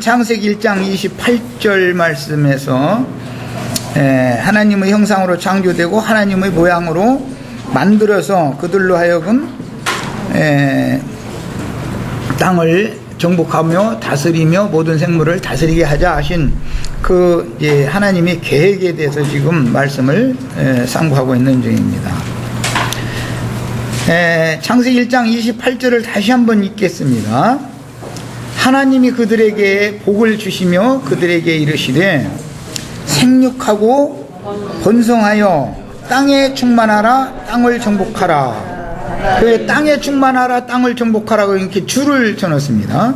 창세기 1장 28절 말씀에서 하나님의 형상으로 창조되고 하나님의 모양으로 만들어서 그들로 하여금 땅을 정복하며 다스리며 모든 생물을 다스리게 하자 하신 그 하나님의 계획에 대해서 지금 말씀을 상고하고 있는 중입니다. 창세기 1장 28절을 다시 한번 읽겠습니다. 하나님이 그들에게 복을 주시며 그들에게 이르시되 생육하고 번성하여 땅에 충만하라 땅을 정복하라. 그 땅에 충만하라 땅을 정복하라고 이렇게 줄을 쳐놓습니다.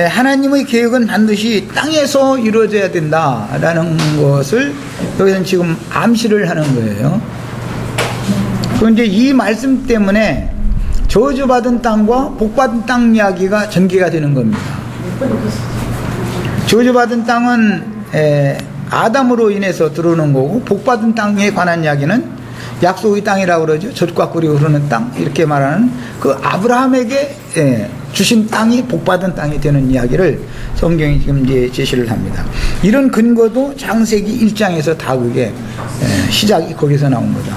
하나님의 계획은 반드시 땅에서 이루어져야 된다라는 것을 여기서는 지금 암시를 하는 거예요. 그런데 이 말씀 때문에 저주받은 땅과 복받은 땅 이야기가 전개가 되는 겁니다. 저주받은 땅은 아담으로 인해서 들어오는 거고, 복받은 땅에 관한 이야기는 약속의 땅이라고 그러죠. 젖과 꿀이 흐르는 땅, 이렇게 말하는 그 아브라함에게 주신 땅이 복받은 땅이 되는 이야기를 성경이 지금 이제 제시를 합니다. 이런 근거도 창세기 1장에서 다 그게 시작이 거기서 나온 거다.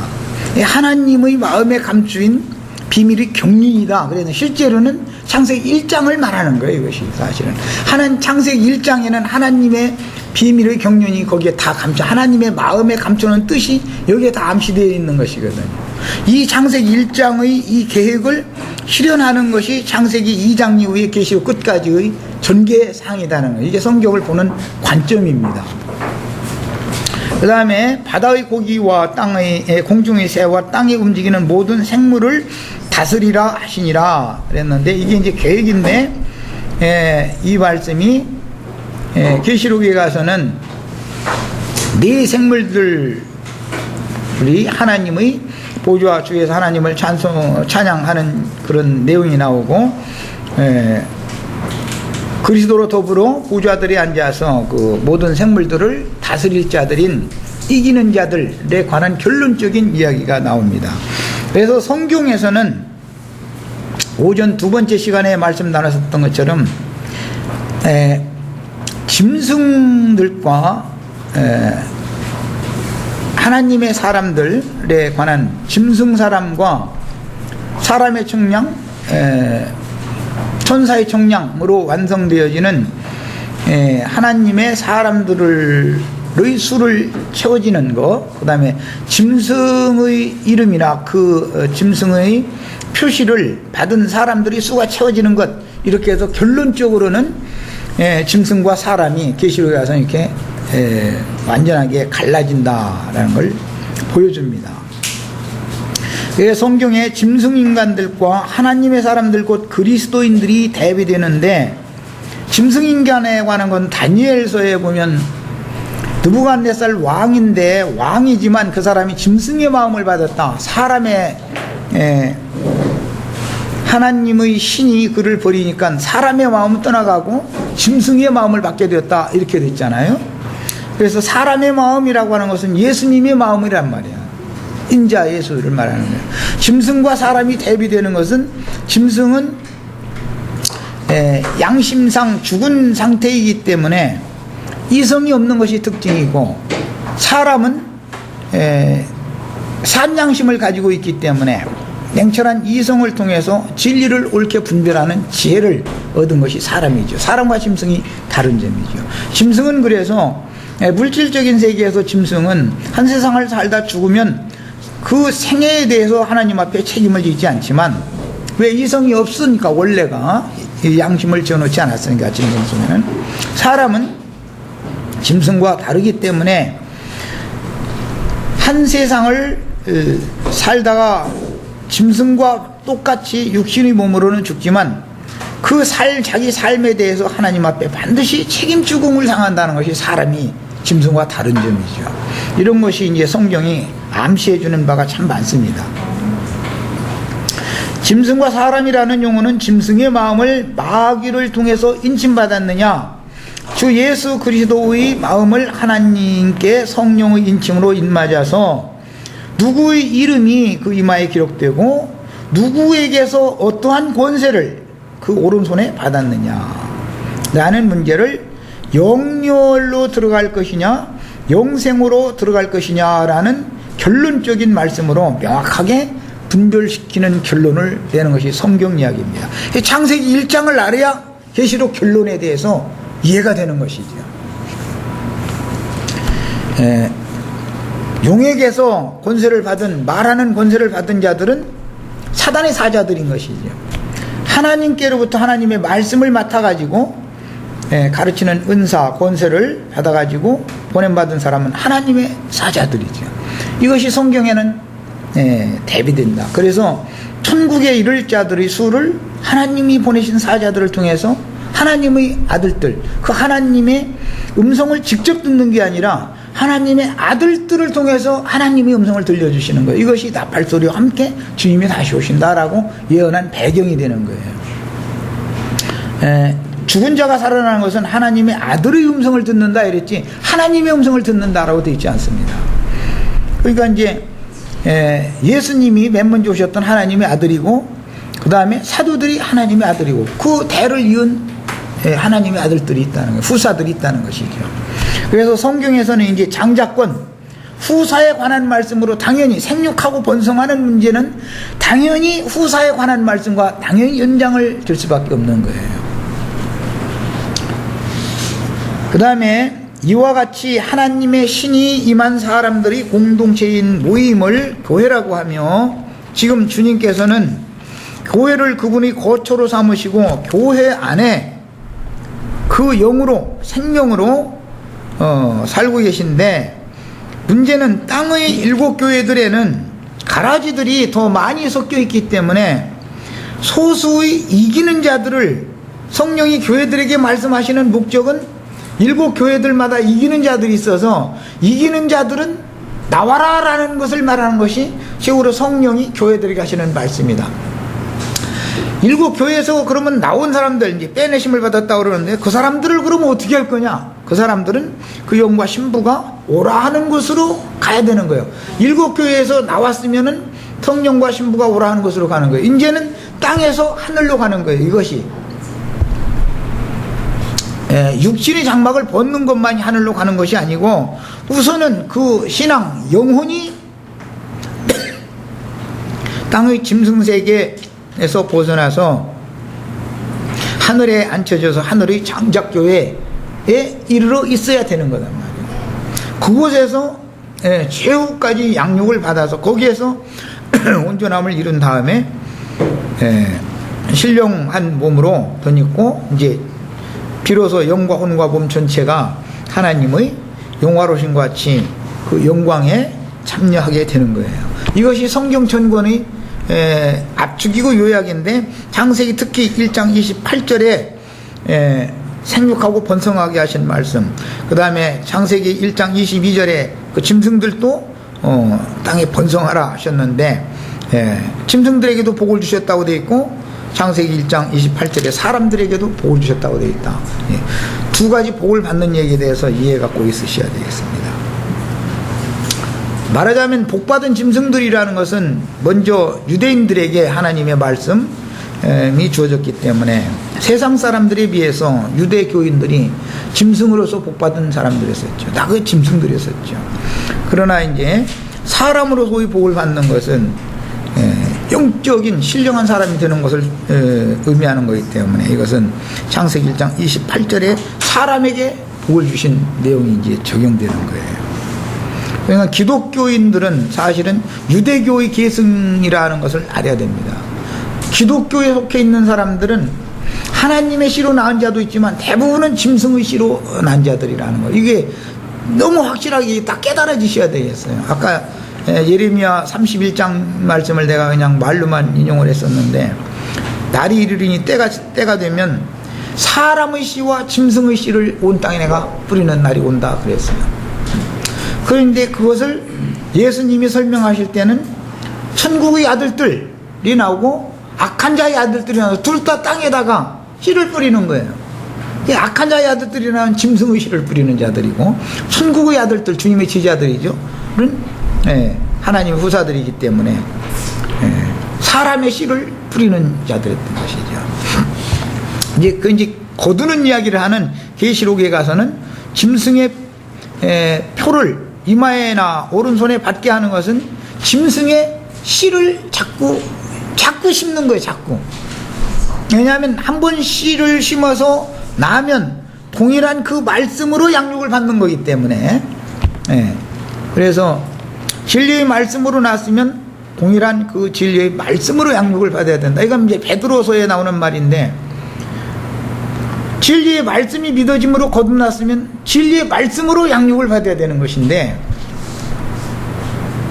하나님의 마음에 감추인 비밀이 경륜이다. 그래서 실제로는 창세기 1장을 말하는 거예요. 이것이 사실은 창세기 1장에는 하나님의 비밀의 경륜이 거기에 다 감춰, 하나님의 마음에 감추는 뜻이 여기에 다 암시되어 있는 것이거든요. 이 창세기 1장의 이 계획을 실현하는 것이 창세기 2장 이후의 계시록 끝까지의 전개사항이라는 거예요. 이게 성경을 보는 관점입니다. 그 다음에 바다의 고기와 땅의 공중의 새와 땅에 움직이는 모든 생물을 다스리라 하시니라 그랬는데, 이게 이제 계획인데 이 말씀이 계시록에 가서는 네 생물들이 하나님의 보좌 주에서 하나님을 찬양하는 그런 내용이 나오고, 그리스도로 더불어 보좌들이 앉아서 그 모든 생물들을 다스릴 자들인 이기는 자들에 관한 결론적인 이야기가 나옵니다. 그래서 성경에서는 오전 두 번째 시간에 말씀 나눴었던 것처럼 짐승들과 하나님의 사람들에 관한 짐승 사람과 사람의 청량, 천사의 청량으로 완성되어지는 하나님의 사람들의 수를 채워지는 것, 그 다음에 짐승의 이름이나 그 짐승의 표시를 받은 사람들이 수가 채워지는 것, 이렇게 해서 결론적으로는 짐승과 사람이 계시록에 가서 이렇게 완전하게 갈라진다라는 걸 보여줍니다. 성경에 짐승 인간들과 하나님의 사람들 곧 그리스도인들이 대비되는데, 짐승 인간에 관한 건 다니엘서에 보면 느부갓네살 왕인데 왕이지만 그 사람이 짐승의 마음을 받았다. 사람의 하나님의 신이 그를 버리니까 사람의 마음은 떠나가고 짐승의 마음을 받게 되었다. 이렇게 됐잖아요. 그래서 사람의 마음이라고 하는 것은 예수님의 마음이란 말이야. 인자 예수를 말하는 거예요. 짐승과 사람이 대비되는 것은, 짐승은 양심상 죽은 상태이기 때문에 이성이 없는 것이 특징이고, 사람은 산양심을 가지고 있기 때문에 냉철한 이성을 통해서 진리를 옳게 분별하는 지혜를 얻은 것이 사람이죠. 사람과 짐승이 다른 점이죠. 짐승은 그래서 물질적인 세계에서 짐승은 한 세상을 살다 죽으면 그 생애에 대해서 하나님 앞에 책임을 지지 않지만, 왜? 이성이 없으니까, 원래가 양심을 지어놓지 않았으니까. 짐승은, 사람은 짐승과 다르기 때문에 한 세상을 살다가 짐승과 똑같이 육신의 몸으로는 죽지만 그 자기 삶에 대해서 하나님 앞에 반드시 책임 추궁을 당한다는 것이 사람이 짐승과 다른 점이죠. 이런 것이 이제 성경이 암시해 주는 바가 참 많습니다. 짐승과 사람이라는 용어는 짐승의 마음을 마귀를 통해서 인침받았느냐, 주 예수 그리스도의 마음을 하나님께 성령의 인침으로 인맞아서 누구의 이름이 그 이마에 기록되고 누구에게서 어떠한 권세를 그 오른손에 받았느냐 라는 문제를 영렬로 들어갈 것이냐 영생으로 들어갈 것이냐라는 결론적인 말씀으로 명확하게 분별시키는 결론을 내는 것이 성경 이야기입니다. 창세기 1장을 알아야 계시록 결론에 대해서 이해가 되는 것이죠. 용에게서 권세를 받은, 말하는 권세를 받은 자들은 사단의 사자들인 것이죠. 하나님께로부터 하나님의 말씀을 맡아가지고 가르치는 은사, 권세를 받아가지고 보냄받은 사람은 하나님의 사자들이죠. 이것이 성경에는 대비된다. 그래서 천국에 이를 자들의 수를 하나님이 보내신 사자들을 통해서 하나님의 아들들, 그 하나님의 음성을 직접 듣는 게 아니라 하나님의 아들들을 통해서 하나님의 음성을 들려주시는 거예요. 이것이 나팔소리와 함께 주님이 다시 오신다라고 예언한 배경이 되는 거예요. 죽은 자가 살아나는 것은 하나님의 아들의 음성을 듣는다 이랬지 하나님의 음성을 듣는다라고 되어 있지 않습니다. 그러니까 이제 예수님이 맨 먼저 오셨던 하나님의 아들이고 그 다음에 사도들이 하나님의 아들이고 그 대를 이은 하나님의 아들들이 있다는 거예요. 후사들이 있다는 것이죠. 그래서 성경에서는 이제 장자권 후사에 관한 말씀으로 당연히 생육하고 번성하는 문제는 당연히 후사에 관한 말씀과 당연히 연장을 줄 수밖에 없는 거예요. 그 다음에 이와 같이 하나님의 신이 임한 사람들이 공동체인 모임을 교회라고 하며 지금 주님께서는 교회를 그분이 거처로 삼으시고 교회 안에 그 영으로 생명으로 살고 계신데 문제는 땅의 7 교회들에는 가라지들이 더 많이 섞여 있기 때문에 소수의 이기는 자들을 성령이 교회들에게 말씀하시는 목적은 7 교회들마다 이기는 자들이 있어서 이기는 자들은 나와라 라는 것을 말하는 것이 실제로 성령이 교회들에게 하시는 말씀이다. 7 교회에서 그러면 나온 사람들 이제 빼내심을 받았다고 그러는데 그 사람들을 그러면 어떻게 할 거냐? 그 사람들은 그 영과 신부가 오라 하는 곳으로 가야 되는 거예요. 7 교회에서 나왔으면은 성령과 신부가 오라 하는 곳으로 가는 거예요. 이제는 땅에서 하늘로 가는 거예요. 이것이 육신의 장막을 벗는 것만이 하늘로 가는 것이 아니고 우선은 그 신앙 영혼이 땅의 짐승세계에서 벗어나서 하늘에 앉혀져서 하늘의 장작교회에 이르러 있어야 되는 거단 말이에요. 그곳에서 최후까지 양육을 받아서 거기에서 온전함을 이룬 다음에 신령한 몸으로 덧입고 이제 비로소 영과 혼과 몸 전체가 하나님의 영화로우신 것 같이 그 영광에 참여하게 되는 거예요. 이것이 성경 전권의 압축이고 요약인데 창세기 특히 1장 28절에 생육하고 번성하게 하신 말씀, 그 다음에 창세기 1장 22절에 그 짐승들도 땅에 번성하라 하셨는데 짐승들에게도 복을 주셨다고 되어 있고 창세기 1장 28절에 사람들에게도 복을 주셨다고 되어 있다. 2가지 복을 받는 얘기에 대해서 이해가 꼭 있으셔야 되겠습니다. 말하자면 복받은 짐승들이라는 것은 먼저 유대인들에게 하나님의 말씀이 주어졌기 때문에 세상 사람들에 비해서 유대 교인들이 짐승으로서 복받은 사람들이었었죠. 다 그 짐승들이었었죠. 그러나 이제 사람으로서의 복을 받는 것은 영적인 신령한 사람이 되는 것을 의미하는 것이기 때문에 이것은 창세기 1장 28절에 사람에게 복을 주신 내용이 이제 적용되는 거예요. 그러니까 기독교인들은 사실은 유대교의 계승이라는 것을 알아야 됩니다. 기독교에 속해 있는 사람들은 하나님의 씨로 낳은 자도 있지만 대부분은 짐승의 씨로 낳은 자들이라는 거. 이게 너무 확실하게 딱 깨달아지셔야 되겠어요. 아까 예레미야 31장 말씀을 내가 그냥 말로만 인용을 했었는데 날이 이르리니 때가 되면 사람의 씨와 짐승의 씨를 온 땅에 내가 뿌리는 날이 온다 그랬어요. 그런데 그것을 예수님이 설명하실 때는 천국의 아들들이 나오고 악한 자의 아들들이 나오고 둘 다 땅에다가 씨를 뿌리는 거예요. 악한 자의 아들들이 나오는 짐승의 씨를 뿌리는 자들이고 천국의 아들들 주님의 제자들이죠. 하나님의 후사들이기 때문에 사람의 씨를 뿌리는 자들이었던 것이죠. 이제 거두는 이야기를 하는 계시록에 가서는 짐승의 표를 이마에나 오른손에 받게 하는 것은 짐승의 씨를 자꾸 심는 거예요. 자꾸. 왜냐하면 한 번 씨를 심어서 나면 동일한 그 말씀으로 양육을 받는 거기 때문에. 그래서 진리의 말씀으로 났으면 동일한 그 진리의 말씀으로 양육을 받아야 된다. 이건 이제 베드로서에 나오는 말인데, 진리의 말씀이 믿어짐으로 거듭났으면 진리의 말씀으로 양육을 받아야 되는 것인데,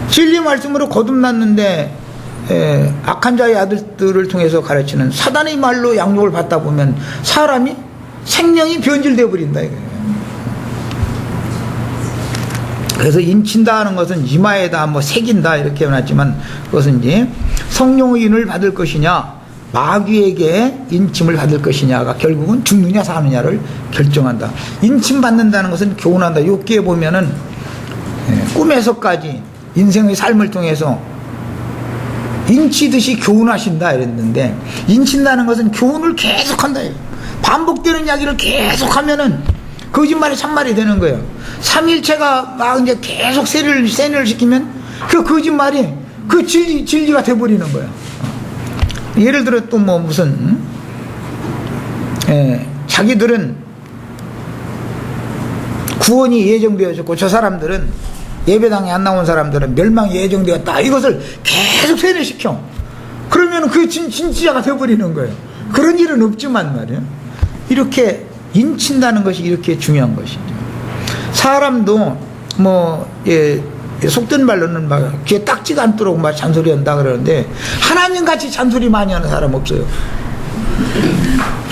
진리의 말씀으로 거듭났는데 악한 자의 아들들을 통해서 가르치는 사단의 말로 양육을 받다 보면 사람이 생명이 변질되어 버린다 이거예요. 그래서 인친다 하는 것은 이마에다 뭐 새긴다 이렇게 해놨지만, 그것은 이제 성령의 인을 받을 것이냐 마귀에게 인침을 받을 것이냐가 결국은 죽느냐 사느냐를 결정한다. 인침 받는다는 것은 교훈한다. 욥기에 보면은 꿈에서까지 인생의 삶을 통해서 인치듯이 교훈하신다 이랬는데, 인친다는 것은 교훈을 계속한다. 반복되는 이야기를 계속하면은 거짓말이 참말이 되는 거예요. 삼일체가 막 이제 계속 세뇌를 시키면 그 거짓말이 그 진리가 돼버리는 거예요. 예를 들어 또 뭐 무슨 자기들은 구원이 예정되어졌고 저 사람들은 예배당에 안 나온 사람들은 멸망이 예정되었다, 이것을 계속 세뇌시켜. 그러면 그 진짜가 돼버리는 거예요. 그런 일은 없지만 말이에요. 이렇게 인친다는 것이 이렇게 중요한 것이죠. 사람도 속된 말로는 막 귀에 딱지가 않도록 막 잔소리한다 그러는데, 하나님같이 잔소리 많이 하는 사람 없어요.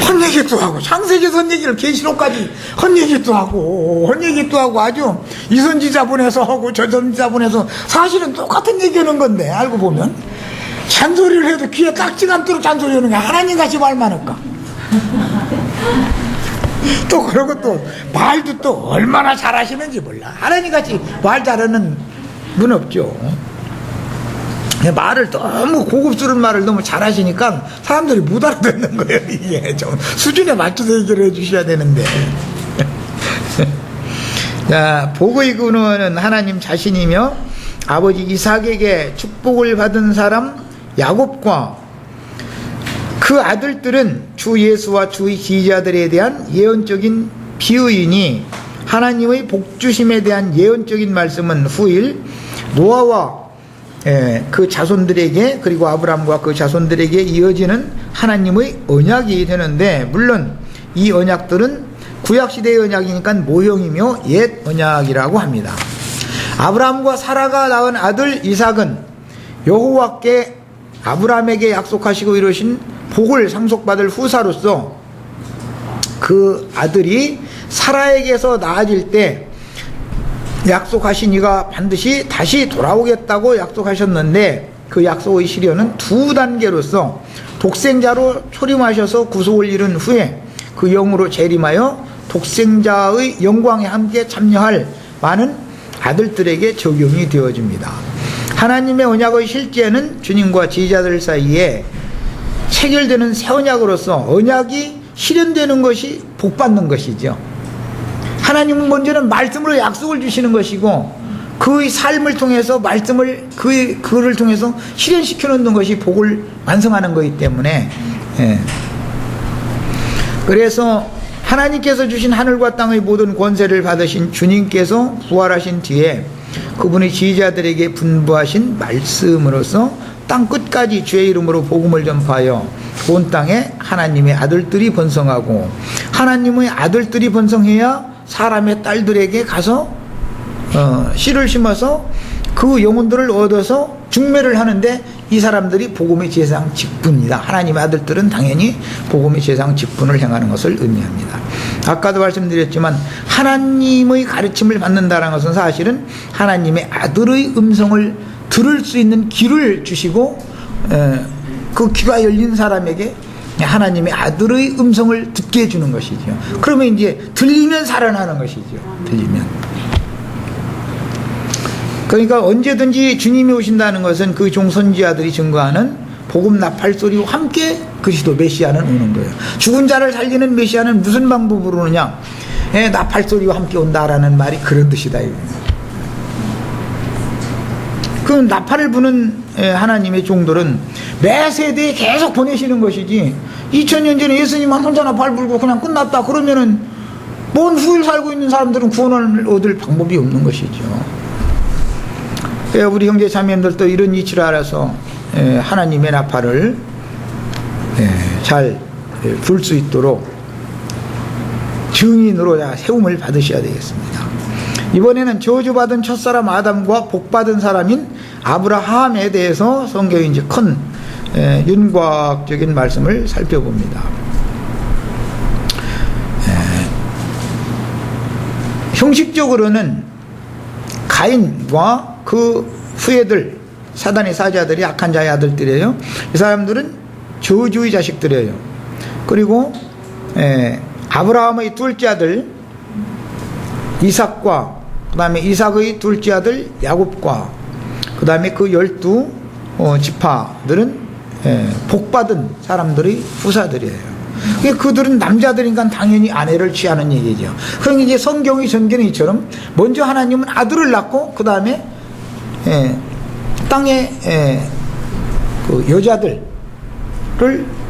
헛얘기도 하고, 창세기에서 헛얘기를 계시록까지 헛얘기도 하고 아주 이 선지자분에서 하고 저 선지자분에서 사실은 똑같은 얘기하는 건데, 알고 보면 잔소리를 해도 귀에 딱지가 않도록 잔소리하는 게 하나님같이 말 많을까? 또 그러고 또 말도 또 얼마나 잘하시는지 몰라. 하나님같이 말 잘하는 분 없죠. 말을 너무 고급스러운 말을 너무 잘하시니까 사람들이 못 알아듣는 거예요. 이게 좀 수준에 맞춰서 얘기를 해주셔야 되는데. 자, 복의 근원은 하나님 자신이며 아버지 이삭에게 축복을 받은 사람 야곱과 그 아들들은 주 예수와 주의 지지자들에 대한 예언적인 비유이니, 하나님의 복주심에 대한 예언적인 말씀은 후일 노아와 그 자손들에게, 그리고 아브라함과 그 자손들에게 이어지는 하나님의 언약이 되는데, 물론 이 언약들은 구약시대의 언약이니까 모형이며 옛 언약이라고 합니다. 아브라함과 사라가 낳은 아들 이삭은 여호와께 아브라함에게 약속하시고 이루신 복을 상속받을 후사로서 그 아들이 사라에게서 낳아질 때 약속하신 이가 반드시 다시 돌아오겠다고 약속하셨는데, 그 약속의 실현은 두 단계로서 독생자로 초림하셔서 구속을 이룬 후에 그 영으로 재림하여 독생자의 영광에 함께 참여할 많은 아들들에게 적용이 되어집니다. 하나님의 언약의 실제는 주님과 지지자들 사이에 체결되는 새 언약으로서 언약이 실현되는 것이 복받는 것이죠. 하나님은 먼저는 말씀으로 약속을 주시는 것이고, 그의 삶을 통해서 말씀을 그를 통해서 실현시켜 놓는 것이 복을 완성하는 것이기 때문에, 그래서 하나님께서 주신 하늘과 땅의 모든 권세를 받으신 주님께서 부활하신 뒤에 그분의 지지자들에게 분부하신 말씀으로서 땅 끝까지 주의 이름으로 복음을 전파하여 온 땅에 하나님의 아들들이 번성하고, 하나님의 아들들이 번성해야 사람의 딸들에게 가서 씨를 심어서 그 영혼들을 얻어서 중매를 하는데, 이 사람들이 복음의 제사장 직분이다. 하나님의 아들들은 당연히 복음의 제사장 직분을 행하는 것을 의미합니다. 아까도 말씀드렸지만 하나님의 가르침을 받는다는 것은 사실은 하나님의 아들의 음성을 들을 수 있는 귀를 주시고, 그 귀가 열린 사람에게 하나님의 아들의 음성을 듣게 해주는 것이죠. 그러면 이제 들리면 살아나는 것이죠. 들리면. 그러니까 언제든지 주님이 오신다는 것은 그 종선지자들이 증거하는 복음 나팔 소리와 함께 그리스도 메시아는 오는 거예요. 죽은 자를 살리는 메시아는 무슨 방법으로 오느냐? 나팔 소리와 함께 온다라는 말이 그런 뜻이다. 그 나팔을 부는 하나님의 종들은 매 세대에 계속 보내시는 것이지 2000년 전에 예수님만 혼자 나팔 불고 그냥 끝났다 그러면은 먼 후일 살고 있는 사람들은 구원을 얻을 방법이 없는 것이죠. 우리 형제 자매님들도 이런 이치를 알아서 하나님의 나팔을 잘 불 수 있도록 증인으로 세움을 받으셔야 되겠습니다. 이번에는 저주받은 첫사람 아담과 복받은 사람인 아브라함에 대해서 성경이 이제 큰 윤곽적인 말씀을 살펴봅니다. 형식적으로는 가인과 그 후예들, 사단의 사자들이 악한 자의 아들들이에요. 이 사람들은 저주의 자식들이에요. 그리고 아브라함의 둘째 아들 이삭과 그 다음에 이삭의 둘째 아들 야곱과 그 다음에 그 12지파들은 복받은 사람들의 후사들이에요. 그들은 남자들이니까 당연히 아내를 취하는 얘기죠. 그러니까 이제 성경의 전개는 이처럼 먼저 하나님은 아들을 낳고 그 다음에 땅에 그 여자들을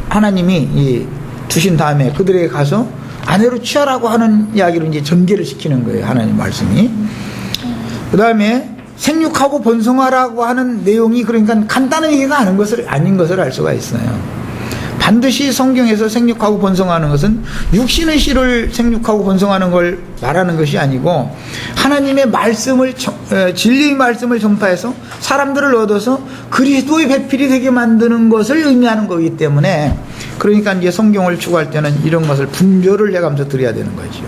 하나님이 두신 다음에 그들에게 가서 아내로 취하라고 하는 이야기로 이제 전개를 시키는 거예요. 하나님 말씀이. 그 다음에 생육하고 번성하라고 하는 내용이 그러니까 간단한 얘기가 아닌 것을 알 수가 있어요. 반드시 성경에서 생육하고 번성하는 것은 육신의 씨를 생육하고 번성하는 걸 말하는 것이 아니고 하나님의 말씀을 진리의 말씀을 전파해서 사람들을 얻어서 그리스도의 배필이 되게 만드는 것을 의미하는 거기 때문에 그러니까 이제 성경을 추구할 때는 이런 것을 분별을 해가면서 드려야 되는 거죠.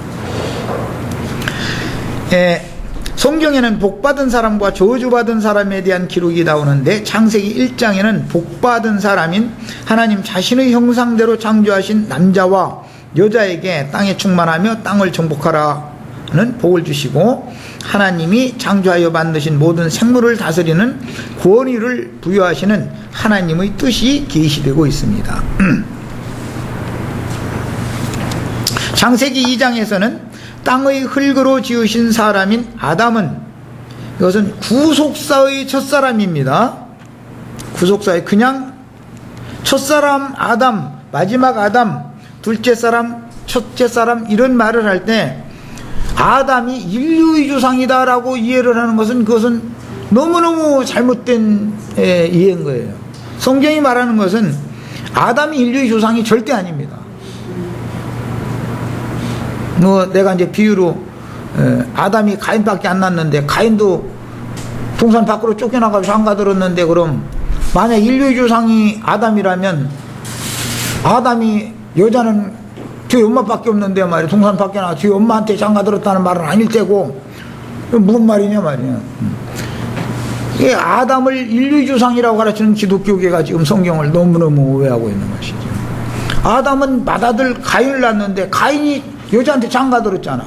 성경에는 복받은 사람과 저주받은 사람에 대한 기록이 나오는데 창세기 1장에는 복받은 사람인 하나님 자신의 형상대로 창조하신 남자와 여자에게 땅에 충만하며 땅을 정복하라는 복을 주시고 하나님이 창조하여 만드신 모든 생물을 다스리는 권위를 부여하시는 하나님의 뜻이 계시되고 있습니다. 창세기 2장에서는 땅의 흙으로 지으신 사람인 아담은 이것은 구속사의 첫사람입니다. 구속사의 그냥 첫사람 아담, 마지막 아담, 둘째 사람, 첫째 사람 이런 말을 할 때 아담이 인류의 조상이다라고 이해를 하는 것은 그것은 너무너무 잘못된 이해인 거예요. 성경이 말하는 것은 아담이 인류의 조상이 절대 아닙니다. 내가 이제 비유로 아담이 가인밖에 안 낳았는데 가인도 동산 밖으로 쫓겨나가서 장가들었는데 그럼 만약 인류의 조상이 아담이라면 아담이 여자는 뒤에 엄마밖에 없는데 말이야 동산 밖에 나가 뒤에 엄마한테 장가들었다는 말은 아닐 테고 무슨 말이냐 말이야. 이게 아담을 인류의 조상이라고 가르치는 기독교계가 지금 성경을 너무너무 오해하고 있는 것이죠. 아담은 맏아들 가인을 낳았는데 가인이 여자한테 장가들었잖아.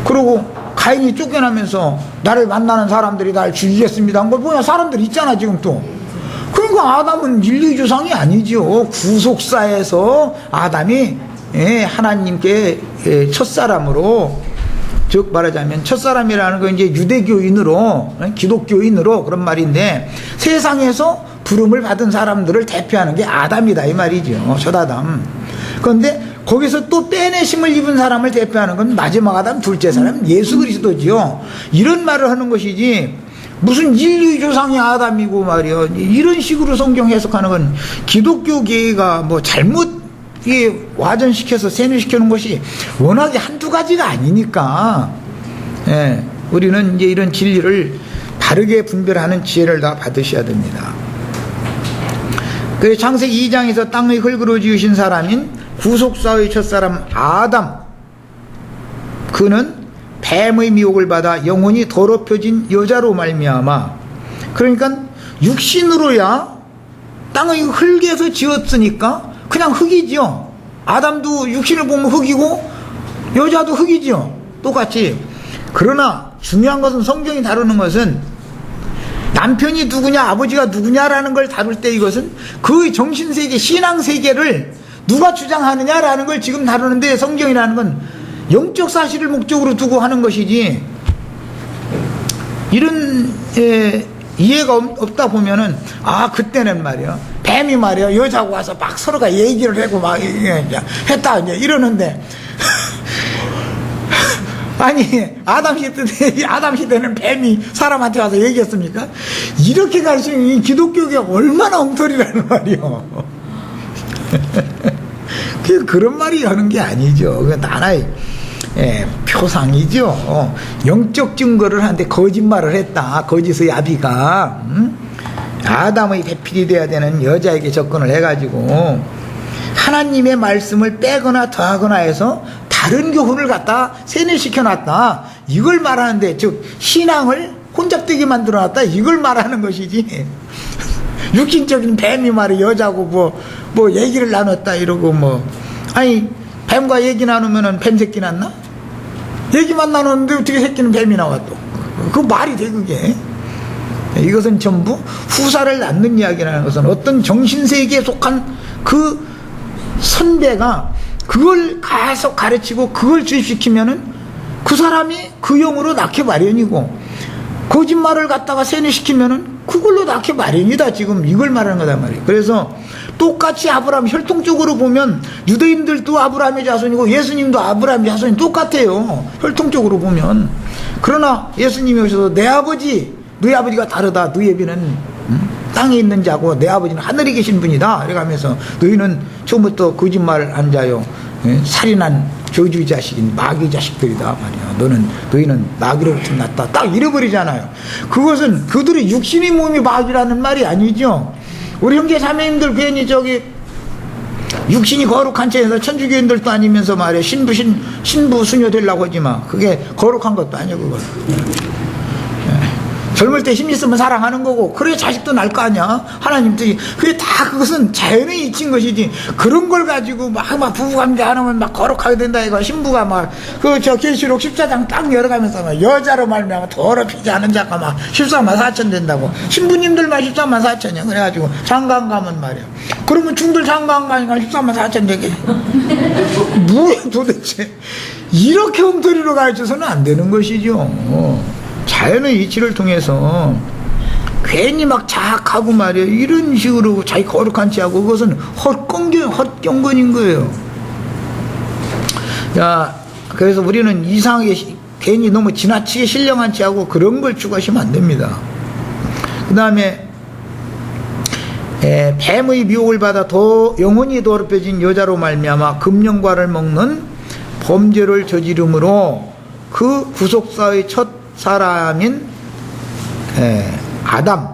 그리고 가인이 쫓겨나면서 나를 만나는 사람들이 날 죽이겠습니다 한 걸 뭐야 사람들 있잖아 지금 또. 그러니까 아담은 인류의 조상이 아니죠. 구속사에서 아담이 하나님께 첫사람으로 즉 말하자면 첫사람이라는 건 이제 유대교인으로 기독교인으로 그런 말인데 세상에서 부름을 받은 사람들을 대표하는 게 아담이다 이 말이죠. 첫아담. 그런데 거기서 또 빼내심을 입은 사람을 대표하는 건 마지막 아담 둘째 사람 예수 그리스도지요. 이런 말을 하는 것이지 무슨 인류의 조상이 아담이고 말이요 이런 식으로 성경 해석하는 건 기독교계가 뭐 잘못 와전시켜서 세뇌시켜 놓은 것이 워낙에 한두 가지가 아니니까 우리는 이제 이런 진리를 바르게 분별하는 지혜를 다 받으셔야 됩니다. 그래서 창세기 2장에서 땅의 흙으로 지으신 사람인 구속사의 첫사람 아담 그는 뱀의 미혹을 받아 영혼이 더럽혀진 여자로 말미암아 그러니까 육신으로야 땅의 흙에서 지었으니까 그냥 흙이지요. 아담도 육신을 보면 흙이고 여자도 흙이지요. 똑같이. 그러나 중요한 것은 성경이 다루는 것은 남편이 누구냐 아버지가 누구냐라는 걸 다룰 때 이것은 그 정신세계 신앙세계를 누가 주장하느냐라는 걸 지금 다루는데, 성경이라는 건 영적 사실을 목적으로 두고 하는 것이지, 이런 이해가 없다 보면은, 아 그때는 말이야 뱀이 말이야 여자하고 와서 막 서로가 얘기를 하고 막 했다 이제 이러는데 아니 아담 시대는 뱀이 사람한테 와서 얘기했습니까? 이렇게 가르치는 이 기독교가 얼마나 엉터리라는 말이요. 그런 말이 하는 게 아니죠. 그건 하나의 표상이죠. 영적 증거를 하는데 거짓말을 했다. 거짓의 아비가 아담의 배필이 돼야 되는 여자에게 접근을 해가지고 하나님의 말씀을 빼거나 더하거나 해서 다른 교훈을 갖다 세뇌시켜놨다, 이걸 말하는데, 즉 신앙을 혼잡되게 만들어놨다, 이걸 말하는 것이지. 육신적인 뱀이 말이 여자고 뭐 얘기를 나눴다 이러고 아니 뱀과 얘기 나누면은 뱀 새끼 났나? 얘기만 나눴는데 어떻게 새끼는 뱀이 나와 또? 그 말이 돼 그게? 이것은 전부 후사를 낳는 이야기라는 것은 어떤 정신세계에 속한 그 선배가 그걸 가서 가르치고 그걸 주입시키면은 그 사람이 그 영으로 낳기 마련이고, 거짓말을 갖다가 세뇌시키면은 그걸로 낳기 마련이다. 지금 이걸 말하는 거단 말이에요. 그래서 똑같이 아브라함, 혈통적으로 보면 유대인들도 아브라함의 자손이고 예수님도 아브라함의 자손이 똑같아요, 혈통적으로 보면. 그러나 예수님이 오셔서 내 아버지, 너희 아버지가 다르다. 너희 애비는 땅에 있는 자고 내 아버지는 하늘에 계신 분이다. 이래가면서 너희는 처음부터 거짓말을 한 자요, 살인한 저주의 자식인 마귀의 자식들이다 말이야. 너희는 마귀로부터 났다. 딱 잃어버리잖아요. 그것은 그들의 육신의 몸이 마귀라는 말이 아니죠. 우리 형제 자매님들 괜히 육신이 거룩한 채에서 천주교인들도 아니면서 말이야 신부 수녀 되려고 하지 마. 그게 거룩한 것도 아니야 그걸. 젊을 때 힘 있으면 사랑하는 거고, 그래 자식도 날 거 아니야 하나님들이. 그게 다 그것은 자연에 잊힌 것이지, 그런 걸 가지고 막 부부관계 안 하면 막 거룩하게 된다 이거. 신부가 막 계시록 14장 딱 열어가면서 막 여자로 말미암아 더럽히지 않은 자가 막 14만 4천 된다고. 신부님들만 14만 4천이야 그래가지고 장가 가면 말이야, 그러면 중들 장가 안 가니까 14만 4천 되게. 뭐야 도대체. 이렇게 엉터리로 가르쳐서는 안 되는 것이죠. 자연의 이치를 통해서 괜히 막 자학하고 말이야 이런 식으로 자기 거룩한 채 하고, 그것은 헛경건인 거예요. 자, 그래서 우리는 이상하게 괜히 너무 지나치게 신령한 채 하고 그런 걸 추구하시면 안 됩니다. 그 다음에 뱀의 미혹을 받아 더 영혼이 더럽혀진 여자로 말미암아 금령과를 먹는 범죄를 저지름으로 그 구속사의 첫 사람인 아담,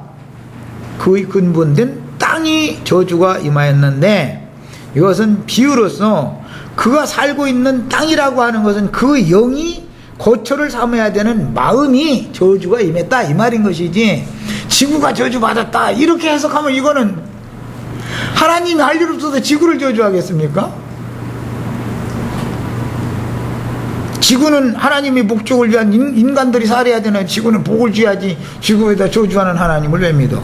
그의 근본된 땅이 저주가 임하였는데, 이것은 비유로서 그가 살고 있는 땅이라고 하는 것은 그 영이 거처를 삼아야 되는 마음이 저주가 임했다 이 말인 것이지, 지구가 저주받았다 이렇게 해석하면 이거는 하나님이 할 일 없어서 지구를 저주하겠습니까? 지구는 하나님의 목적을 위한 인간들이 살아야 되는, 지구는 복을 줘야지 지구에다 저주하는 하나님을 왜 믿어?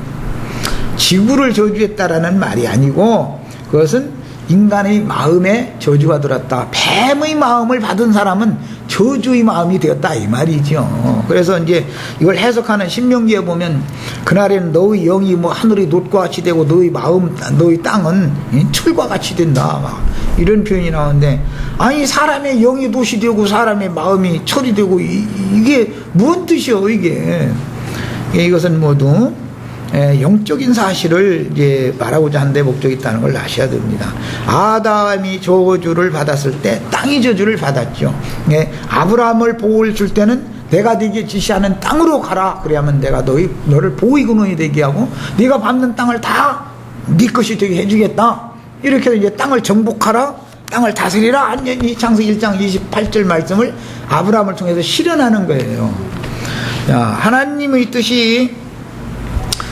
지구를 저주했다라는 말이 아니고, 그것은 인간의 마음에 저주가 들었다. 뱀의 마음을 받은 사람은 저주의 마음이 되었다 이 말이죠. 그래서 이제 이걸 해석하는 신명기에 보면 그날에는 너의 영이 하늘의 놋과 같이 되고 너의 마음, 너의 땅은 철과 같이 된다 막 이런 표현이 나오는데, 아니 사람의 영이 놋이 되고 사람의 마음이 철이 되고 이게 뭔 뜻이요 이게. 이것은 모두 영적인 사실을 이제 말하고자 하는데 목적이 있다는 걸 아셔야 됩니다. 아담이 저주를 받았을 때 땅이 저주를 받았죠. 아브라함을 복을 줄 때는 내가 네게 지시하는 땅으로 가라. 그래야만 내가 너를 보의 근원이 되게 하고 네가 밟는 땅을 다 네 것이 되게 해주겠다. 이렇게 해서 이제 땅을 정복하라, 땅을 다스리라. 완전히 창세기 1장 28절 말씀을 아브라함을 통해서 실현하는 거예요. 자, 하나님의 뜻이,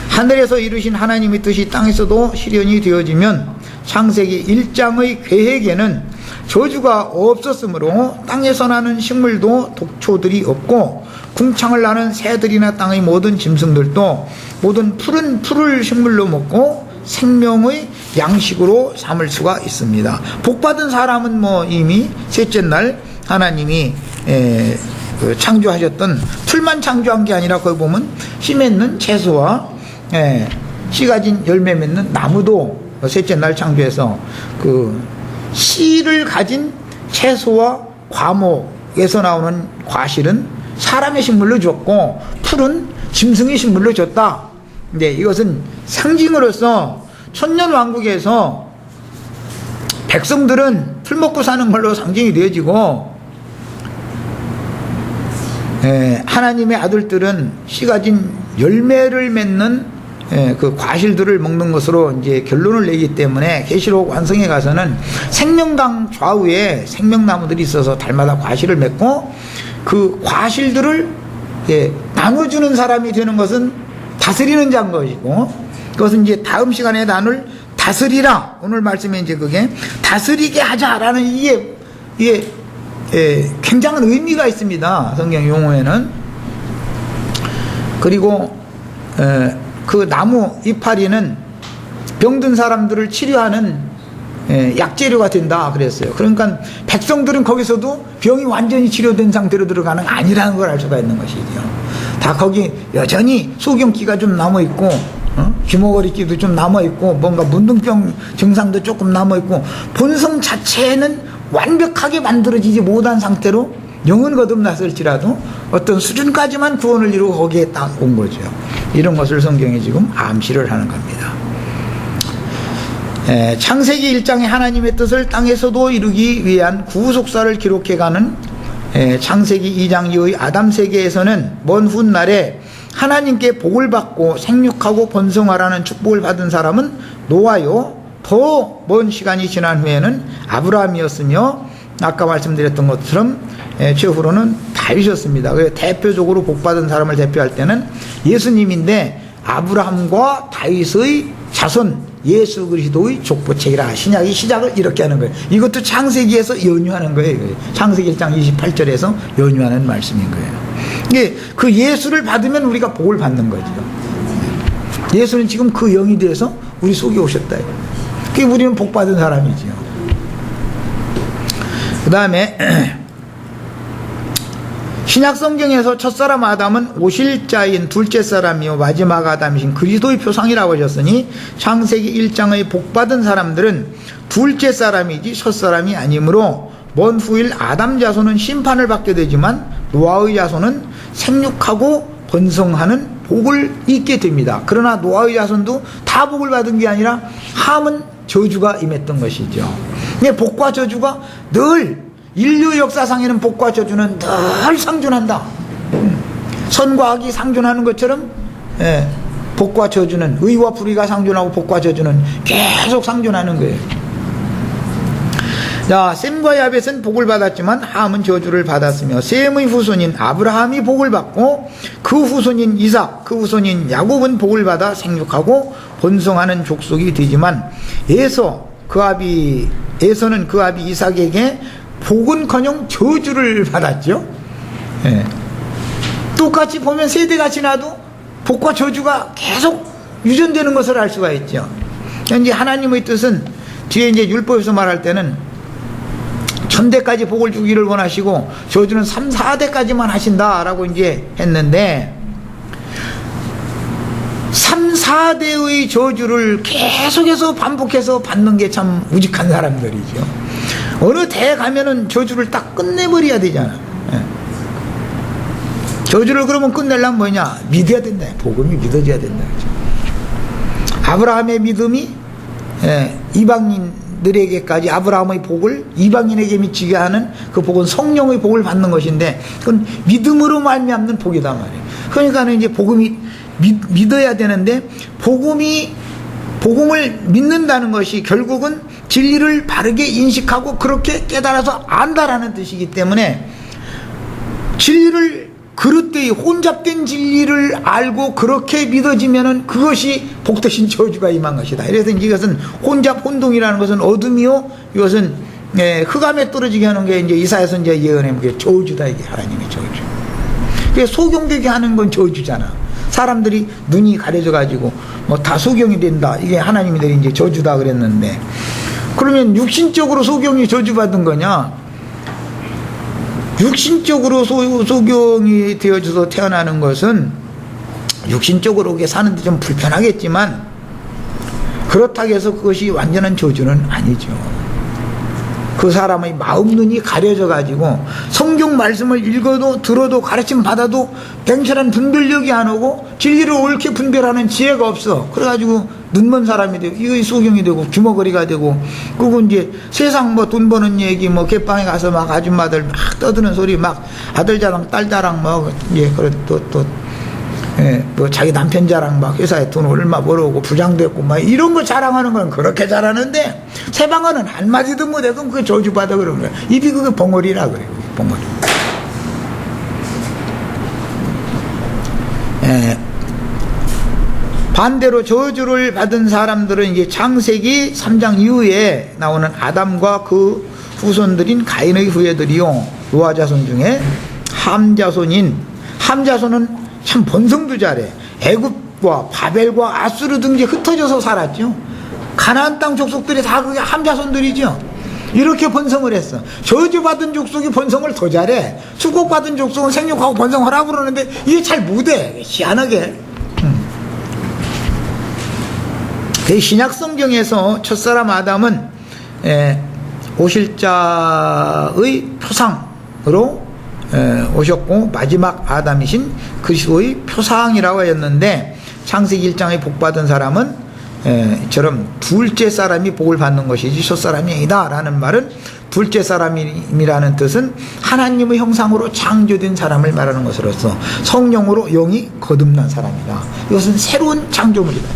하늘에서 이루신 하나님의 뜻이 땅에서도 실현이 되어지면 창세기 1장의 계획에는 저주가 없었으므로 땅에서 나는 식물도 독초들이 없고 궁창을 나는 새들이나 땅의 모든 짐승들도 모든 풀을 식물로 먹고 생명의 양식으로 삼을 수가 있습니다. 복받은 사람은 뭐 이미 셋째 날 하나님이 창조하셨던 풀만 창조한 게 아니라 거기 보면 씨 맺는 채소와 씨 가진 열매 맺는 나무도 셋째 날 창조해서 그 씨를 가진 채소와 과목에서 나오는 과실은 사람의 식물로 줬고 풀은 짐승의 식물로 줬다. 근데 이것은 상징으로서 천년왕국에서 백성들은 풀 먹고 사는 걸로 상징이 되어지고 하나님의 아들들은 씨 가진 열매를 맺는 그 과실들을 먹는 것으로 이제 결론을 내기 때문에 계시록 완성에 가서는 생명당 좌우에 생명나무들이 있어서 달마다 과실을 맺고 그 과실들을 나눠주는 사람이 되는 것은 다스리는 자인 것이고, 그것은 이제 다음 시간에 나눌 다스리라, 오늘 말씀에 이제 그게 다스리게 하자라는 이게 굉장한 의미가 있습니다. 성경 용어에는. 그리고 그 나무 이파리는 병든 사람들을 치료하는 약재료가 된다 그랬어요. 그러니까 백성들은 거기서도 병이 완전히 치료된 상태로 들어가는 아니라는 걸 알 수가 있는 것이죠. 다 거기 여전히 소경기가 좀 남아있고 귀머거리기도 좀 남아있고 뭔가 문둥병 증상도 조금 남아있고 본성 자체는 완벽하게 만들어지지 못한 상태로 영은 거듭났을지라도 어떤 수준까지만 구원을 이루고 거기에 딱 온 거죠. 이런 것을 성경이 지금 암시를 하는 겁니다. 창세기 1장에 하나님의 뜻을 땅에서도 이루기 위한 구속사를 기록해가는 창세기 2장 이후의 아담 세계에서는 먼 훗날에 하나님께 복을 받고 생육하고 번성하라는 축복을 받은 사람은 노아요, 더 먼 시간이 지난 후에는 아브라함이었으며 아까 말씀드렸던 것처럼 최후로는 다윗이었습니다. 대표적으로 복받은 사람을 대표할 때는 예수님인데 아브라함과 다윗의 자손 예수 그리스도의 족보책이라 신약이 시작을 이렇게 하는 거예요. 이것도 창세기에서 연유하는 거예요. 창세기 1장 28절에서 연유하는 말씀인 거예요. 이게 그 예수를 받으면 우리가 복을 받는 거죠. 예수는 지금 그 영이 돼서 우리 속에 오셨다. 그게 우리는 복받은 사람이죠. 그 다음에 신약 성경에서 첫사람 아담은 오실 자인 둘째 사람이요 마지막 아담이신 그리스도의 표상이라고 하셨으니 창세기 1장의 복받은 사람들은 둘째 사람이지 첫사람이 아니므로 먼 후일 아담 자손은 심판을 받게 되지만 노아의 자손은 생육하고 번성하는 복을 잊게 됩니다. 그러나 노아의 자손도 다 복을 받은 게 아니라 함은 저주가 임했던 것이죠. 근데 복과 저주가 늘 인류 역사상에는 복과 저주는 늘 상존한다. 선과 악이 상존하는 것처럼 복과 저주는, 의와 불의가 상존하고 복과 저주는 계속 상존하는 거예요. 자, 셈과 야벳은 복을 받았지만 함은 저주를 받았으며 셈의 후손인 아브라함이 복을 받고 그 후손인 이삭, 그 후손인 야곱은 복을 받아 생육하고 번성하는 족속이 되지만 에서는 그 아비 이삭에게 복은커녕 저주를 받았죠. 똑같이 보면 세대가 지나도 복과 저주가 계속 유전되는 것을 알 수가 있죠. 현재 하나님의 뜻은 뒤에 이제 율법에서 말할 때는 1000대까지 복을 주기를 원하시고 저주는 3, 4대까지만 하신다라고 이제 했는데 3, 4대의 저주를 계속해서 반복해서 받는 게 참 우직한 사람들이죠. 어느 대에 가면은 저주를 딱 끝내버려야 되잖아. 저주를 그러면 끝내려면 뭐냐? 믿어야 된다. 복음이 믿어져야 된다. 아브라함의 믿음이 이방인들에게까지 아브라함의 복을 이방인에게 미치게 하는 그 복은 성령의 복을 받는 것인데 그건 믿음으로 말미암는 복이다 말이에요. 그러니까는 이제 복음이 믿어야 되는데 복음을 믿는다는 것이 결국은 진리를 바르게 인식하고 그렇게 깨달아서 안다라는 뜻이기 때문에 진리를 그릇되이 혼잡된 진리를 알고 그렇게 믿어지면은 그것이 복되신 저주가 임한 것이다. 그래서 이것은 혼동이라는 것은 어둠이요, 이것은 흑암에 떨어지게 하는 게 이제 이사야서 이제 예언한 게 저주다. 이게 하나님의 저주. 그래서 소경되게 하는 건 저주잖아. 사람들이 눈이 가려져가지고 뭐 다 소경이 된다. 이게 하나님들이 이제 저주다 그랬는데, 그러면 육신적으로 소경이 저주받은 거냐? 육신적으로 소경이 되어져서 태어나는 것은 육신적으로 사는데 좀 불편하겠지만 그렇다고 해서 그것이 완전한 저주는 아니죠. 그 사람의 마음 눈이 가려져 가지고 성경 말씀을 읽어도 들어도 가르침 받아도 냉철한 분별력이 안 오고 진리를 옳게 분별하는 지혜가 없어. 그래가지고 눈먼 사람이 되고 이거 소경이 되고 귀머거리가 되고, 그리고 이제 세상 뭐 돈 버는 얘기 뭐 갯방에 가서 막 아줌마들 막 떠드는 소리 막 아들 자랑 딸 자랑 뭐 예 그래 또 뭐 자기 남편 자랑 막 회사에 돈 얼마 벌어오고 부장 됐고 막 이런 거 자랑하는 건 그렇게 잘하는데 세방어는 한마디도 못해. 그럼 그게 저주받아 그러는 거야. 입이 그게 벙어리라 그래요. 벙어리. 반대로 저주를 받은 사람들은 이제 창세기 3장 이후에 나오는 아담과 그 후손들인 가인의 후예들이요, 노아 자손 중에 함자손은 참 번성도 잘해. 애굽과 바벨과 아수르 등지에 흩어져서 살았죠. 가나안 땅 족속들이 다 그게 함자손들이죠. 이렇게 번성을 했어. 저주받은 족속이 번성을 더 잘해. 축복받은 족속은 생육하고 번성하라고 그러는데 이게 잘 못해. 희한하게. 그 신약 성경에서 첫사람 아담은 오실자의 표상으로 오셨고 마지막 아담이신 그리스도의 표상이라고 하였는데, 창세기 1장에 복받은 사람은 저럼 둘째 사람이 복을 받는 것이지 첫사람이 아니다 라는 말은, 둘째 사람이라는 뜻은 하나님의 형상으로 창조된 사람을 말하는 것으로서 성령으로 영이 거듭난 사람이다. 이것은 새로운 창조물이다.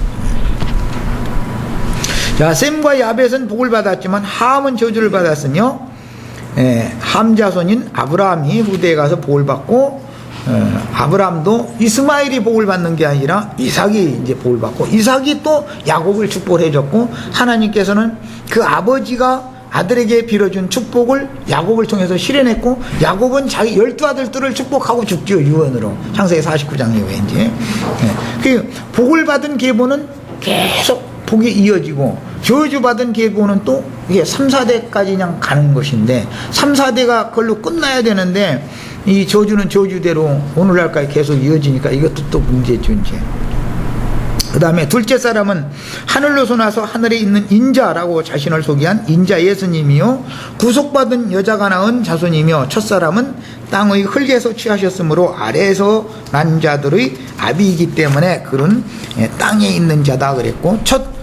자, 셈과 야벳은 복을 받았지만 함은 저주를 받았으며, 함자손인 아브라함이 후대에 가서 복을 받고, 아브라함도 이스마엘이 복을 받는 게 아니라 이삭이 이제 복을 받고, 이삭이 또 야곱을 축복해 줬고, 하나님께서는 그 아버지가 아들에게 빌어준 축복을 야곱을 통해서 실현했고, 야곱은 자기 12아들들을 축복하고 죽죠, 유언으로. 창세기 49장 이후에 이제. 그 복을 받은 계보는 계속 복이 이어지고, 저주받은 계보는 또 이게 3, 4대까지 그냥 가는 것인데, 3, 4대가 그걸로 끝나야 되는데 이 저주는 저주대로 오늘날까지 계속 이어지니까 이것도 또 문제죠. 이제 그 다음에 둘째 사람은 하늘로서 나서 하늘에 있는 인자라고 자신을 소개한 인자 예수님이요, 구속받은 여자가 낳은 자손이며, 첫사람은 땅의 흙에서 취하셨으므로 아래에서 난 자들의 아비이기 때문에 그는 땅에 있는 자다 그랬고, 첫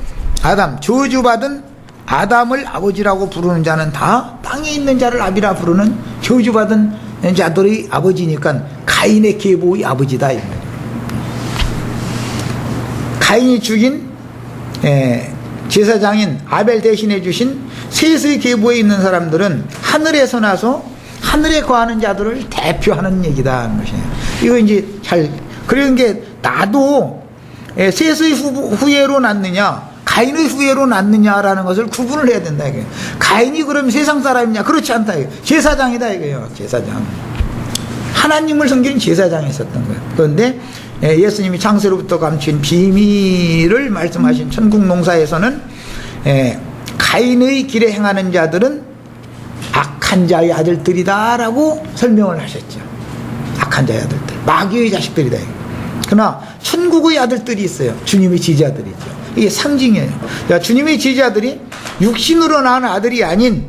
아담, 저주받은 아담을 아버지라고 부르는 자는 다 땅에 있는 자를 아비라 부르는 저주받은 자들의 아버지니까 가인의 계보의 아버지다. 가인이 죽인 제사장인 아벨 대신해 주신 셋의 계보에 있는 사람들은 하늘에서 나서 하늘에 거하는 자들을 대표하는 얘기다 하는 것이에요. 이거 이제 잘, 그런 게 나도 셋의 후예로 낳느냐 가인의 후예로 낳느냐라는 것을 구분을 해야 된다 이거예요. 가인이 그럼 세상 사람이냐? 그렇지 않다 이거예요. 제사장이다 이거예요. 제사장. 하나님을 섬기는 제사장이 있었던 거예요. 그런데 예수님이 창세로부터 감춘 비밀을 말씀하신 천국 농사에서는 가인의 길에 행하는 자들은 악한 자의 아들들이다라고 설명을 하셨죠. 악한 자의 아들들, 마귀의 자식들이다. 그러나 천국의 아들들이 있어요. 주님의 지지자들이죠. 이게 상징이에요. 그러니까 주님의 지지자들이 육신으로 낳은 아들이 아닌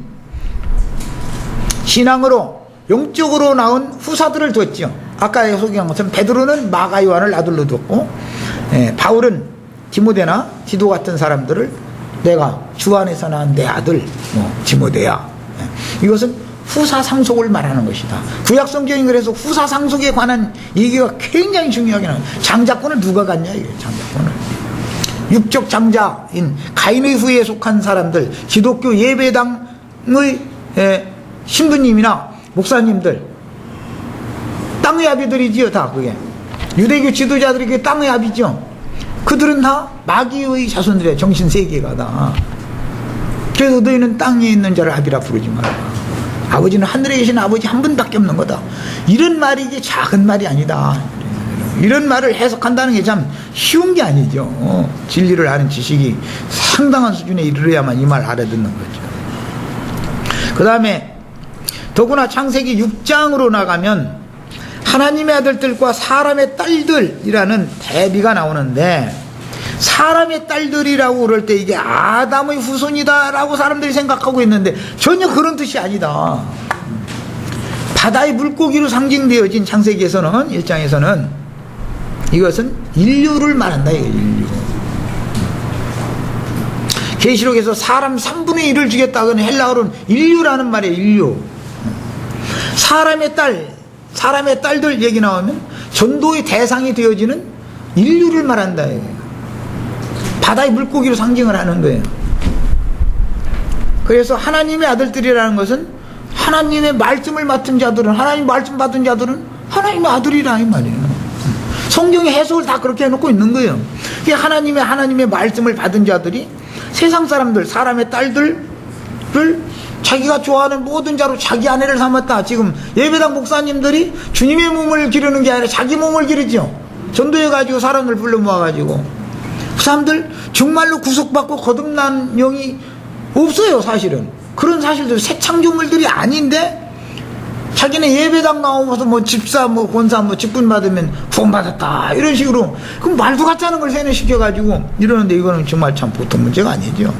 신앙으로 영적으로 낳은 후사들을 뒀죠. 아까 소개한 것처럼 베드로는 마가 요한을 아들로 뒀고, 바울은 디모데나 디도 같은 사람들을 내가 주 안에서 낳은 내 아들 디모데야. 이것은 후사 상속을 말하는 것이다. 구약 성경이 그래서 후사 상속에 관한 얘기가 굉장히 중요하게 나와요. 장자권을 누가 갖냐 이거예요. 장자권을. 육적 장자인 가인의 후예에 속한 사람들, 기독교 예배당의 신부님이나 목사님들, 땅의 아비들이지요. 다 그게 유대교 지도자들이 그게 땅의 아비죠. 그들은 다 마귀의 자손들이에요. 정신세계가 다. 그래서 너희는 땅에 있는 자를 아비라 부르지 말라. 아버지는 하늘에 계신 아버지 한 분밖에 없는 거다. 이런 말이 이게 작은 말이 아니다. 이런 말을 해석한다는 게 참 쉬운 게 아니죠. 진리를 아는 지식이 상당한 수준에 이르러야만 이 말 알아듣는 거죠. 그 다음에 더구나 창세기 6장으로 나가면 하나님의 아들들과 사람의 딸들이라는 대비가 나오는데, 사람의 딸들이라고 그럴 때 이게 아담의 후손이다 라고 사람들이 생각하고 있는데 전혀 그런 뜻이 아니다. 바다의 물고기로 상징되어진 창세기에서는 1장에서는 이것은 인류를 말한다. 인류. 계시록에서 사람 3분의 1을 주겠다고는 헬라어로는 인류라는 말이에요. 인류. 사람의 딸들 얘기 나오면 전도의 대상이 되어지는 인류를 말한다. 바다의 물고기로 상징을 하는 거예요. 그래서 하나님의 아들들이라는 것은 하나님의 말씀을 맡은 자들은, 하나님 말씀 받은 자들은 하나님의 아들이라 이 말이에요. 성경의 해석을 다 그렇게 해놓고 있는 거예요. 하나님의 말씀을 받은 자들이 세상 사람들, 사람의 딸들을 자기가 좋아하는 모든 자로 자기 아내를 삼았다. 지금 예배당 목사님들이 주님의 몸을 기르는 게 아니라 자기 몸을 기르죠. 전도해가지고 사람을 불러 모아가지고. 그 사람들 정말로 구속받고 거듭난 영이 없어요. 사실은 그런 사실들 새 창조물들이 아닌데 자기네 예배당 나오면서 뭐 집사 뭐 권사 뭐 직분 받으면 구원받았다 이런 식으로 그럼 말도 같지 않은 걸 세뇌시켜가지고 이러는데 이거는 정말 참 보통 문제가 아니죠.